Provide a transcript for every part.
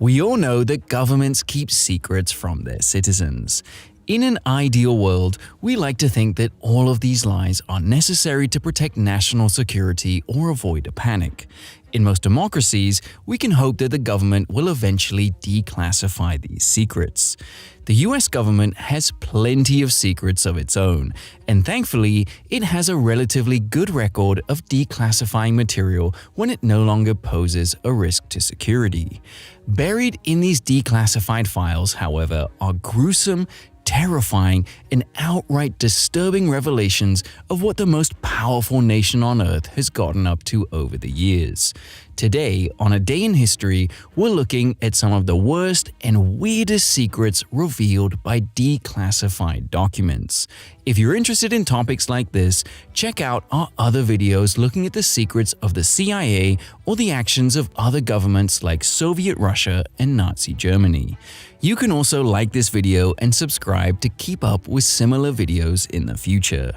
We all know that governments keep secrets from their citizens. In an ideal world, we like to think that all of these lies are necessary to protect national security or avoid a panic. In most democracies, we can hope that the government will eventually declassify these secrets. The US government has plenty of secrets of its own, and thankfully, it has a relatively good record of declassifying material when it no longer poses a risk to security. Buried in these declassified files, however, are gruesome, terrifying, and outright disturbing revelations of what the most powerful nation on Earth has gotten up to over the years. Today, on A Day in History, we're looking at some of the worst and weirdest secrets revealed by declassified documents. If you're interested in topics like this, check out our other videos looking at the secrets of the CIA or the actions of other governments like Soviet Russia and Nazi Germany. You can also like this video and subscribe to keep up with similar videos in the future.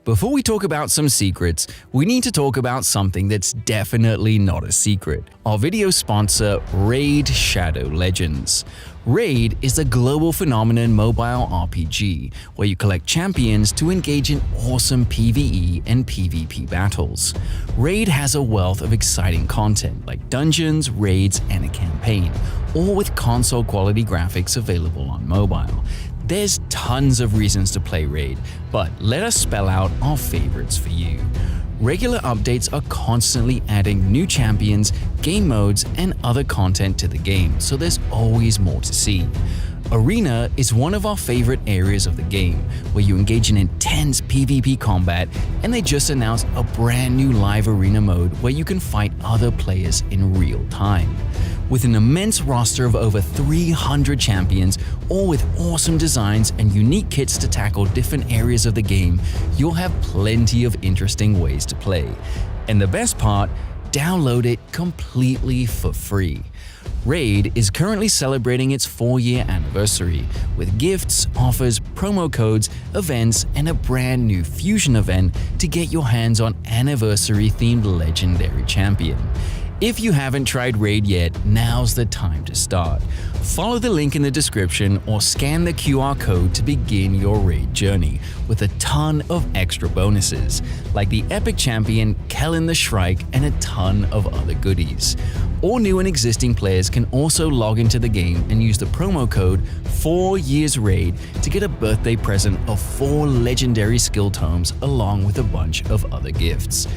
Before we talk about some secrets, we need to talk about something that's definitely not a secret. Our video sponsor, Raid Shadow Legends. Raid is a global phenomenon mobile RPG where you collect champions to engage in awesome PvE and PvP battles. Raid has a wealth of exciting content like dungeons, raids, and a campaign, all with console-quality graphics available on mobile. There's tons of reasons to play Raid, but let us spell out our favorites for you. Regular updates are constantly adding new champions, game modes, and other content to the game, so there's always more to see. Arena is one of our favorite areas of the game, where you engage in intense PvP combat, and they just announced a brand new live arena mode where you can fight other players in real time. With an immense roster of over 300 champions, all with awesome designs and unique kits to tackle different areas of the game, you'll have plenty of interesting ways to play. And the best part, download it completely for free. Raid is currently celebrating its 4-year anniversary with gifts, offers, promo codes, events, and a brand new fusion event to get your hands on anniversary-themed legendary champion. If you haven't tried Raid yet, now's the time to start. Follow the link in the description or scan the QR code to begin your Raid journey with a ton of extra bonuses, like the epic champion Kellen the Shrike and a ton of other goodies. All new and existing players can also log into the game and use the promo code 4YearsRaid to get a birthday present of 4 legendary skill tomes along with a bunch of other gifts.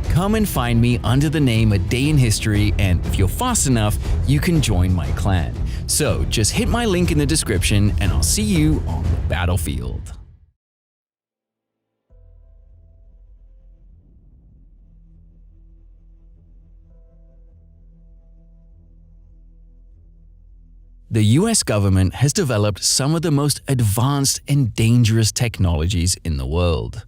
Come and find me under the name A Day in History, and if you're fast enough, you can join my clan. So just hit my link in the description and I'll see you on the battlefield. The US government has developed some of the most advanced and dangerous technologies in the world.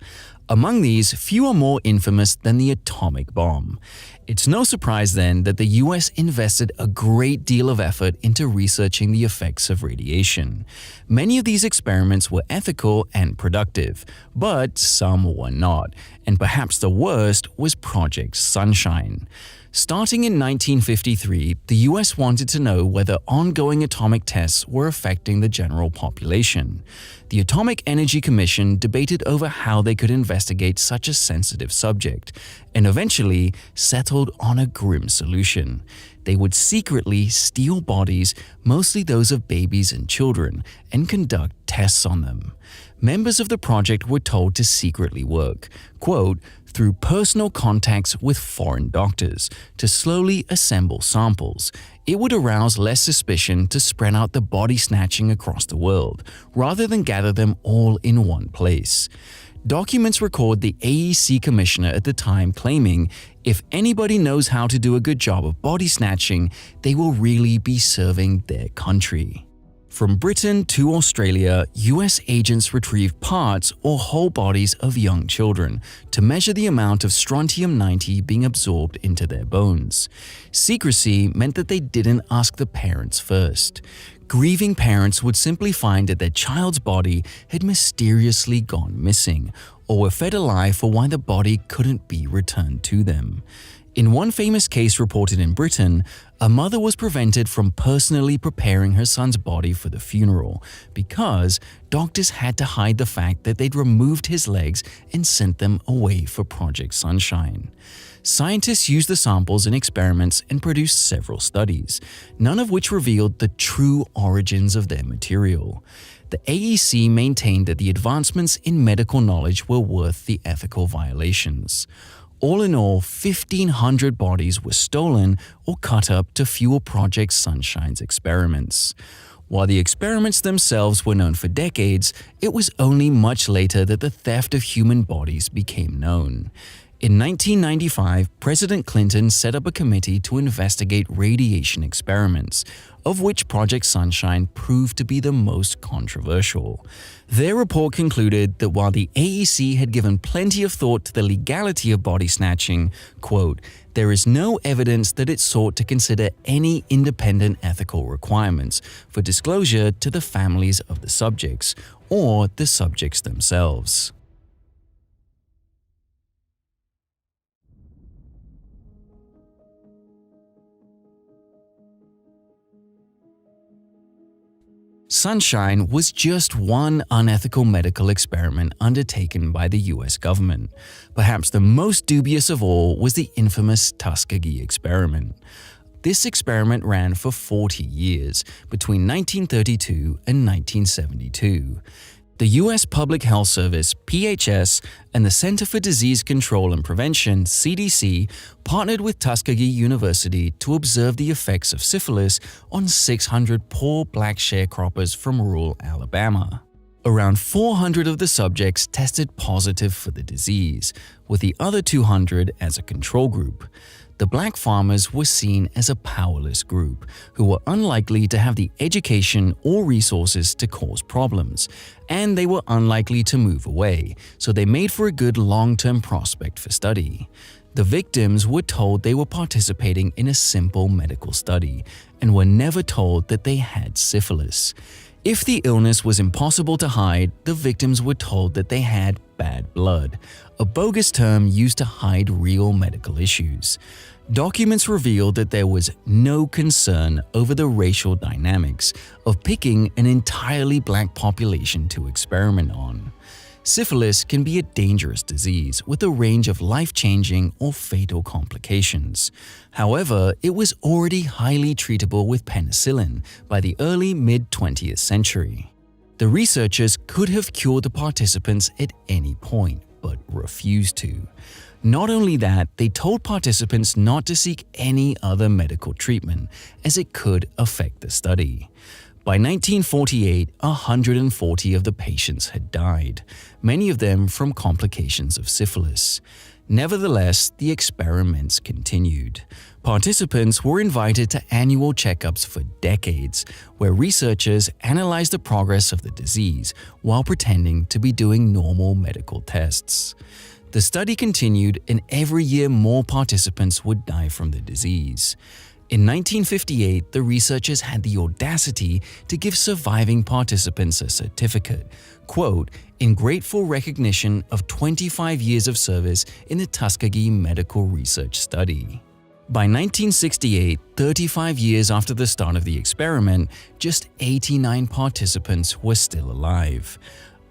Among these, few are more infamous than the atomic bomb. It's no surprise then that the US invested a great deal of effort into researching the effects of radiation. Many of these experiments were ethical and productive, but some were not, and perhaps the worst was Project Sunshine. Starting in 1953, the US wanted to know whether ongoing atomic tests were affecting the general population. The Atomic Energy Commission debated over how they could investigate such a sensitive subject, and eventually settled on a grim solution. They would secretly steal bodies, mostly those of babies and children, and conduct tests on them. Members of the project were told to secretly work, quote, through personal contacts with foreign doctors, to slowly assemble samples. It would arouse less suspicion to spread out the body snatching across the world, rather than gather them all in one place. Documents record the AEC commissioner at the time claiming, if anybody knows how to do a good job of body snatching, they will really be serving their country. From Britain to Australia, US agents retrieved parts or whole bodies of young children to measure the amount of strontium-90 being absorbed into their bones. Secrecy meant that they didn't ask the parents first. Grieving parents would simply find that their child's body had mysteriously gone missing, or were fed a lie for why the body couldn't be returned to them. In one famous case reported in Britain, a mother was prevented from personally preparing her son's body for the funeral because doctors had to hide the fact that they'd removed his legs and sent them away for Project Sunshine. Scientists used the samples in experiments and produced several studies, none of which revealed the true origins of their material. The AEC maintained that the advancements in medical knowledge were worth the ethical violations. All in all, 1,500 bodies were stolen or cut up to fuel Project Sunshine's experiments. While the experiments themselves were known for decades, it was only much later that the theft of human bodies became known. In 1995, President Clinton set up a committee to investigate radiation experiments, of which Project Sunshine proved to be the most controversial. Their report concluded that while the AEC had given plenty of thought to the legality of body snatching, quote, there is no evidence that it sought to consider any independent ethical requirements for disclosure to the families of the subjects or the subjects themselves. Sunshine was just one unethical medical experiment undertaken by the US government. Perhaps the most dubious of all was the infamous Tuskegee experiment. This experiment ran for 40 years, between 1932 and 1972. The U.S. Public Health Service, PHS, and the Center for Disease Control and Prevention, CDC, partnered with Tuskegee University to observe the effects of syphilis on 600 poor black sharecroppers from rural Alabama. Around 400 of the subjects tested positive for the disease, with the other 200 as a control group. The black farmers were seen as a powerless group who were unlikely to have the education or resources to cause problems, and they were unlikely to move away, so they made for a good long-term prospect for study. The victims were told they were participating in a simple medical study and were never told that they had syphilis. If the illness was impossible to hide, the victims were told that they had bad blood, a bogus term used to hide real medical issues. Documents revealed that there was no concern over the racial dynamics of picking an entirely black population to experiment on. Syphilis can be a dangerous disease with a range of life-changing or fatal complications. However, it was already highly treatable with penicillin by the early mid-20th century. The researchers could have cured the participants at any point, but refused to. Not only that, they told participants not to seek any other medical treatment, as it could affect the study. By 1948, 140 of the patients had died, many of them from complications of syphilis. Nevertheless, the experiments continued. Participants were invited to annual checkups for decades, where researchers analyzed the progress of the disease while pretending to be doing normal medical tests. The study continued, and every year more participants would die from the disease. In 1958, the researchers had the audacity to give surviving participants a certificate, quote, in grateful recognition of 25 years of service in the Tuskegee Medical Research Study. By 1968, 35 years after the start of the experiment, just 89 participants were still alive.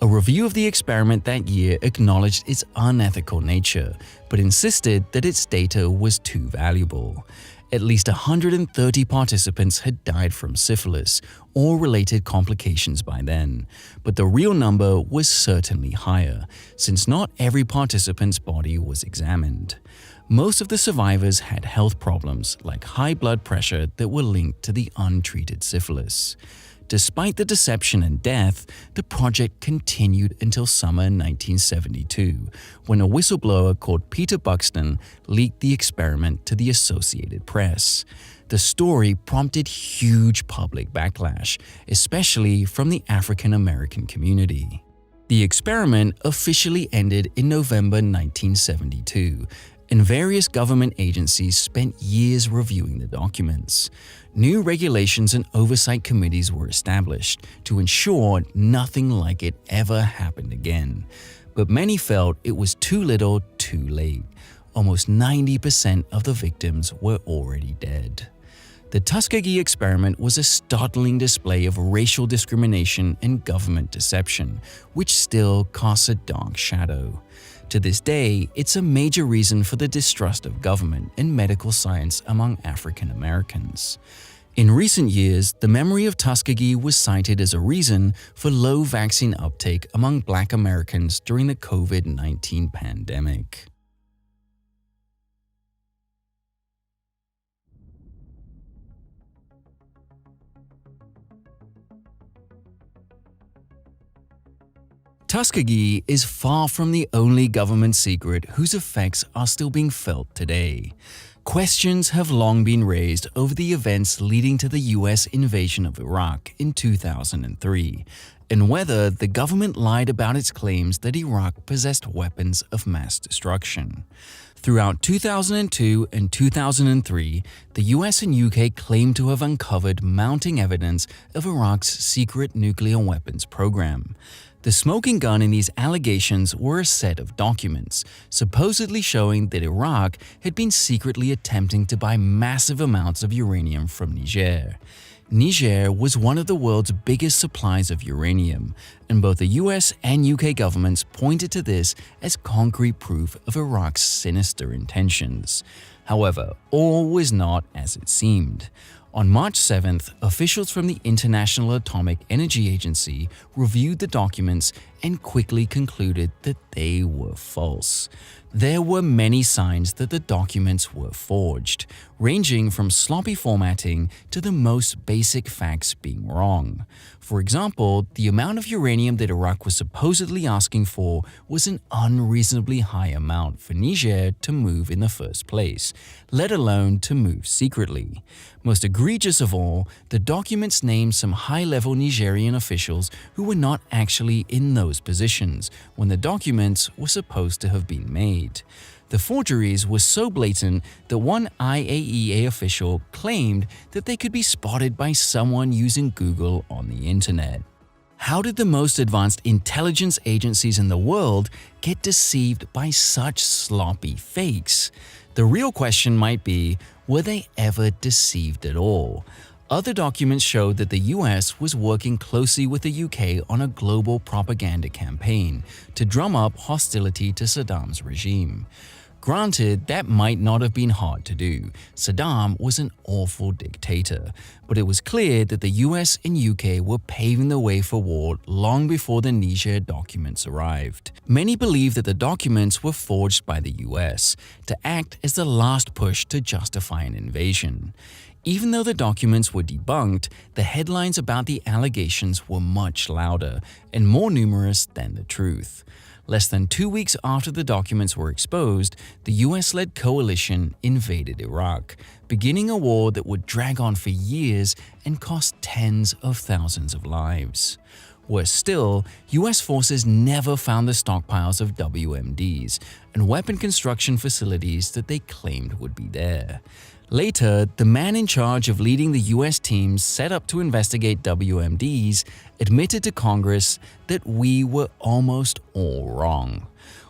A review of the experiment that year acknowledged its unethical nature, but insisted that its data was too valuable. At least 130 participants had died from syphilis or related complications by then, but the real number was certainly higher, since not every participant's body was examined. Most of the survivors had health problems like high blood pressure that were linked to the untreated syphilis. Despite the deception and death, the project continued until summer 1972, when a whistleblower called Peter Buxton leaked the experiment to the Associated Press. The story prompted huge public backlash, especially from the African American community. The experiment officially ended in November 1972, and various government agencies spent years reviewing the documents. New regulations and oversight committees were established to ensure nothing like it ever happened again. But many felt it was too little, too late. almost 90% of the victims were already dead. The Tuskegee experiment was a startling display of racial discrimination and government deception, which still casts a dark shadow. To this day, it's a major reason for the distrust of government and medical science among African Americans. In recent years, the memory of Tuskegee was cited as a reason for low vaccine uptake among Black Americans during the COVID-19 pandemic. Tuskegee is far from the only government secret whose effects are still being felt today. Questions have long been raised over the events leading to the US invasion of Iraq in 2003, and whether the government lied about its claims that Iraq possessed weapons of mass destruction. Throughout 2002 and 2003, the US and UK claimed to have uncovered mounting evidence of Iraq's secret nuclear weapons program. The smoking gun in these allegations were a set of documents, supposedly showing that Iraq had been secretly attempting to buy massive amounts of uranium from Niger. Niger was one of the world's biggest supplies of uranium, and both the US and UK governments pointed to this as concrete proof of Iraq's sinister intentions. However, all was not as it seemed. On March 7th, officials from the International Atomic Energy Agency reviewed the documents and quickly concluded that they were false. There were many signs that the documents were forged, ranging from sloppy formatting to the most basic facts being wrong. For example, the amount of uranium that Iraq was supposedly asking for was an unreasonably high amount for Niger to move in the first place, let alone to move secretly. Most egregious of all, the documents named some high-level Nigerian officials who were not actually in those positions when the documents were supposed to have been made. The forgeries were so blatant that one IAEA official claimed that they could be spotted by someone using Google on the internet. How did the most advanced intelligence agencies in the world get deceived by such sloppy fakes? The real question might be, were they ever deceived at all? Other documents showed that the US was working closely with the UK on a global propaganda campaign to drum up hostility to Saddam's regime. Granted, that might not have been hard to do. Saddam was an awful dictator, but it was clear that the US and UK were paving the way for war long before the Niger documents arrived. Many believe that the documents were forged by the US to act as the last push to justify an invasion. Even though the documents were debunked, the headlines about the allegations were much louder and more numerous than the truth. Less than 2 weeks after the documents were exposed, the US-led coalition invaded Iraq, beginning a war that would drag on for years and cost tens of thousands of lives. Worse still, US forces never found the stockpiles of WMDs and weapon construction facilities that they claimed would be there. Later, the man in charge of leading the US teams set up to investigate WMDs admitted to Congress that we were almost all wrong.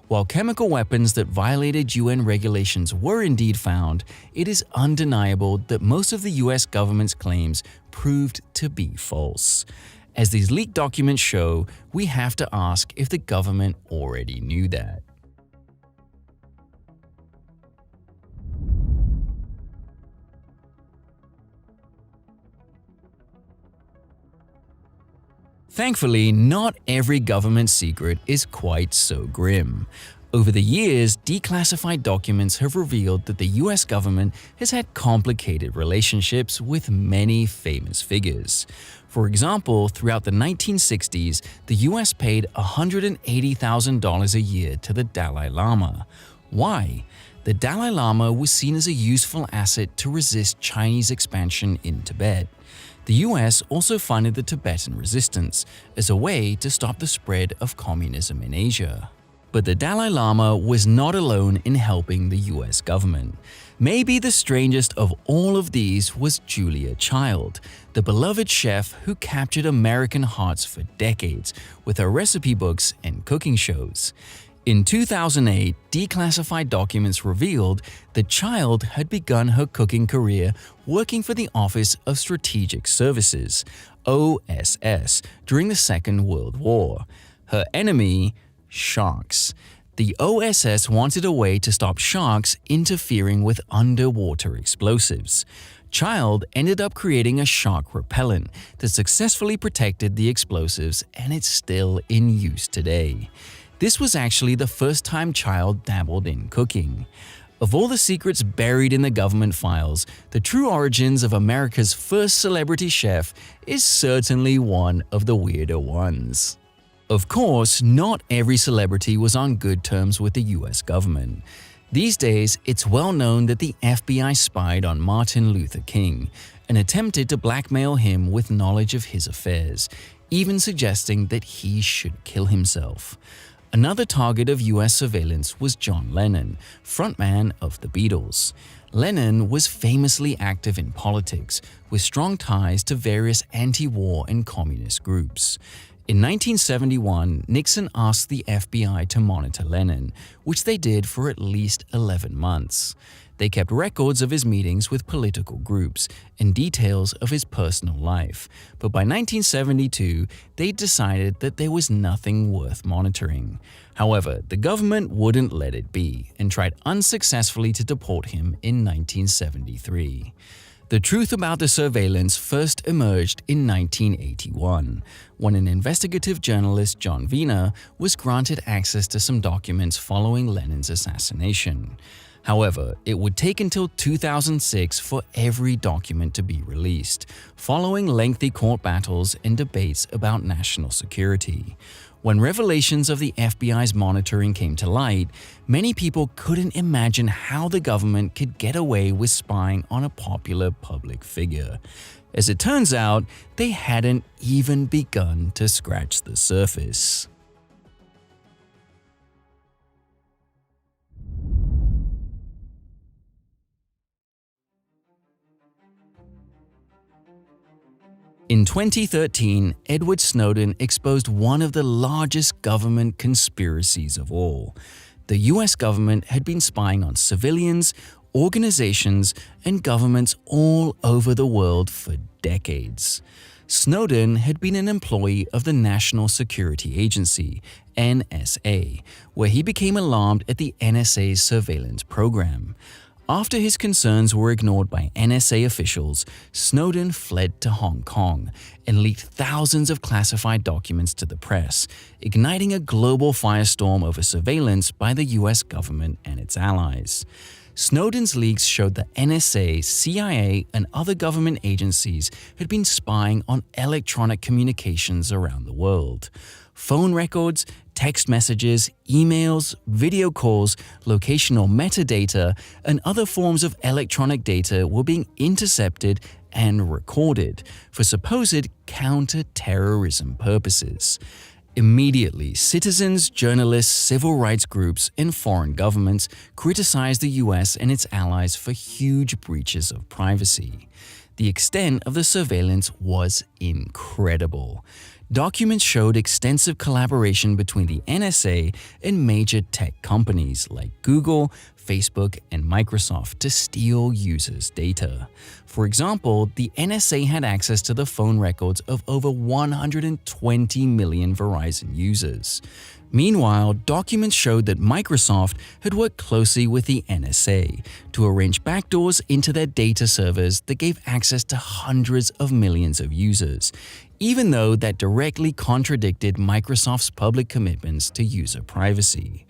While chemical weapons that violated UN regulations were indeed found, it is undeniable that most of the US government's claims proved to be false. As these leaked documents show, we have to ask if the government already knew that. Thankfully, not every government secret is quite so grim. Over the years, declassified documents have revealed that the US government has had complicated relationships with many famous figures. For example, throughout the 1960s, the US paid $180,000 a year to the Dalai Lama. Why? The Dalai Lama was seen as a useful asset to resist Chinese expansion in Tibet. The US also funded the Tibetan resistance as a way to stop the spread of communism in Asia. But the Dalai Lama was not alone in helping the US government. Maybe the strangest of all of these was Julia Child, the beloved chef who captured American hearts for decades with her recipe books and cooking shows. In 2008, declassified documents revealed the child had begun her cooking career working for the Office of Strategic Services (OSS) during the Second World War. Her enemy? Sharks. The OSS wanted a way to stop sharks interfering with underwater explosives. Child ended up creating a shark repellent that successfully protected the explosives, and it's still in use today. This was actually the first time Child dabbled in cooking. Of all the secrets buried in the government files, the true origins of America's first celebrity chef is certainly one of the weirder ones. Of course, not every celebrity was on good terms with the US government. These days, it's well known that the FBI spied on Martin Luther King and attempted to blackmail him with knowledge of his affairs, even suggesting that he should kill himself. Another target of US surveillance was John Lennon, frontman of the Beatles. Lennon was famously active in politics, with strong ties to various anti-war and communist groups. In 1971, Nixon asked the FBI to monitor Lennon, which they did for at least 11 months. They kept records of his meetings with political groups and details of his personal life, but by 1972, they decided that there was nothing worth monitoring. However, the government wouldn't let it be and tried unsuccessfully to deport him in 1973. The truth about the surveillance first emerged in 1981, when an investigative journalist, John Wiener, was granted access to some documents following Lennon's assassination. However, it would take until 2006 for every document to be released, following lengthy court battles and debates about national security. When revelations of the FBI's monitoring came to light, many people couldn't imagine how the government could get away with spying on a popular public figure. As it turns out, they hadn't even begun to scratch the surface. In 2013, Edward Snowden exposed one of the largest government conspiracies of all. The US government had been spying on civilians, organizations, and governments all over the world for decades. Snowden had been an employee of the National Security Agency, NSA, where he became alarmed at the NSA's surveillance program. After his concerns were ignored by NSA officials, Snowden fled to Hong Kong and leaked thousands of classified documents to the press, igniting a global firestorm over surveillance by the US government and its allies. Snowden's leaks showed that NSA, CIA, and other government agencies had been spying on electronic communications around the world. Phone records, text messages, emails, video calls, locational metadata, and other forms of electronic data were being intercepted and recorded for supposed counter-terrorism purposes. Immediately, citizens, journalists, civil rights groups, and foreign governments criticized the US and its allies for huge breaches of privacy. The extent of the surveillance was incredible. Documents showed extensive collaboration between the NSA and major tech companies like Google, Facebook, and Microsoft to steal users' data. For example, the NSA had access to the phone records of over 120 million Verizon users. Meanwhile, documents showed that Microsoft had worked closely with the NSA to arrange backdoors into their data servers that gave access to hundreds of millions of users, even though that directly contradicted Microsoft's public commitments to user privacy.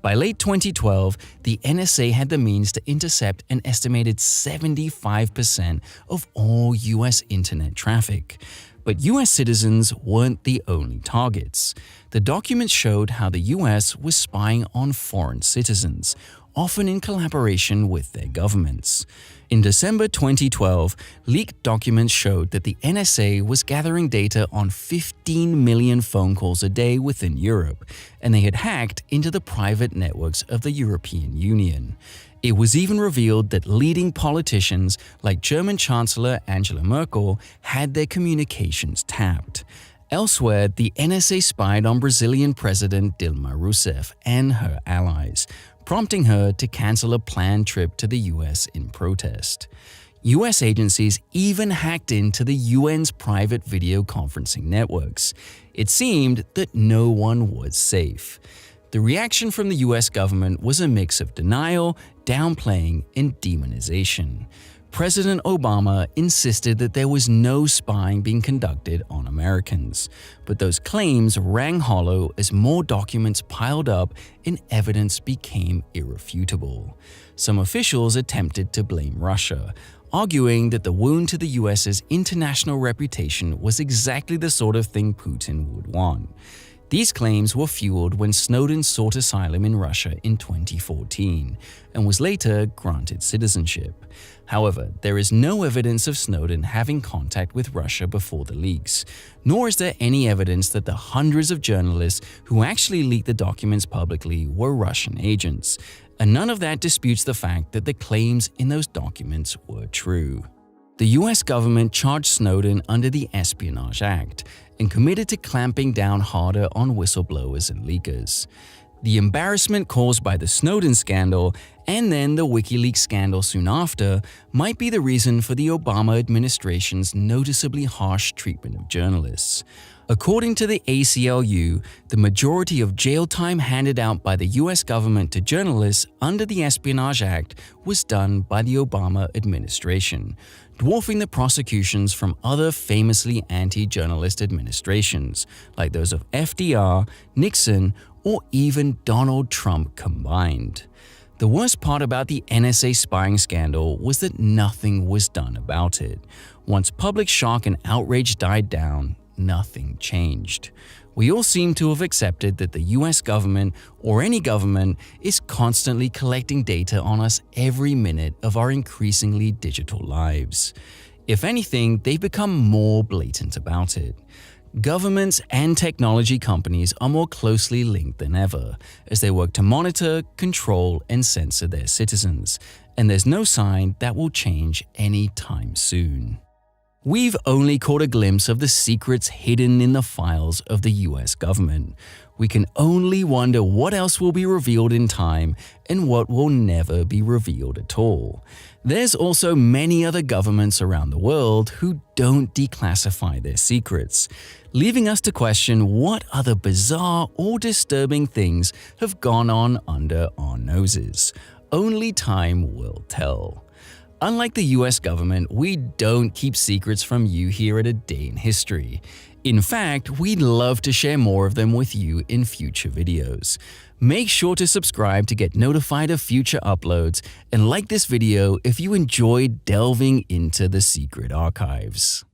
By late 2012, the NSA had the means to intercept an estimated 75% of all US internet traffic. But US citizens weren't the only targets. The documents showed how the US was spying on foreign citizens, often in collaboration with their governments. In December 2012, leaked documents showed that the NSA was gathering data on 15 million phone calls a day within Europe, and they had hacked into the private networks of the European Union. It was even revealed that leading politicians like German Chancellor Angela Merkel had their communications tapped. Elsewhere, the NSA spied on Brazilian President Dilma Rousseff and her allies, prompting her to cancel a planned trip to the US in protest. US agencies even hacked into the UN's private video conferencing networks. It seemed that no one was safe. The reaction from the US government was a mix of denial, downplaying, and demonization. President Obama insisted that there was no spying being conducted on Americans, but those claims rang hollow as more documents piled up and evidence became irrefutable. Some officials attempted to blame Russia, arguing that the wound to the US's international reputation was exactly the sort of thing Putin would want. These claims were fueled when Snowden sought asylum in Russia in 2014 and was later granted citizenship. However, there is no evidence of Snowden having contact with Russia before the leaks, nor is there any evidence that the hundreds of journalists who actually leaked the documents publicly were Russian agents, and none of that disputes the fact that the claims in those documents were true. The US government charged Snowden under the Espionage Act and committed to clamping down harder on whistleblowers and leakers. The embarrassment caused by the Snowden scandal and then the WikiLeaks scandal soon after might be the reason for the Obama administration's noticeably harsh treatment of journalists. According to the ACLU, the majority of jail time handed out by the US government to journalists under the Espionage Act was done by the Obama administration, dwarfing the prosecutions from other famously anti-journalist administrations, like those of FDR, Nixon, or even Donald Trump combined. The worst part about the NSA spying scandal was that nothing was done about it. Once public shock and outrage died down, nothing changed. We all seem to have accepted that the US government, or any government, is constantly collecting data on us every minute of our increasingly digital lives. If anything, they've become more blatant about it. Governments and technology companies are more closely linked than ever, as they work to monitor, control, and censor their citizens, and there's no sign that will change anytime soon. We've only caught a glimpse of the secrets hidden in the files of the US government. We can only wonder what else will be revealed in time and what will never be revealed at all. There's also many other governments around the world who don't declassify their secrets, leaving us to question what other bizarre or disturbing things have gone on under our noses. Only time will tell. Unlike the US government, we don't keep secrets from you here at A Day in History. In fact, we'd love to share more of them with you in future videos. Make sure to subscribe to get notified of future uploads and like this video if you enjoyed delving into the secret archives.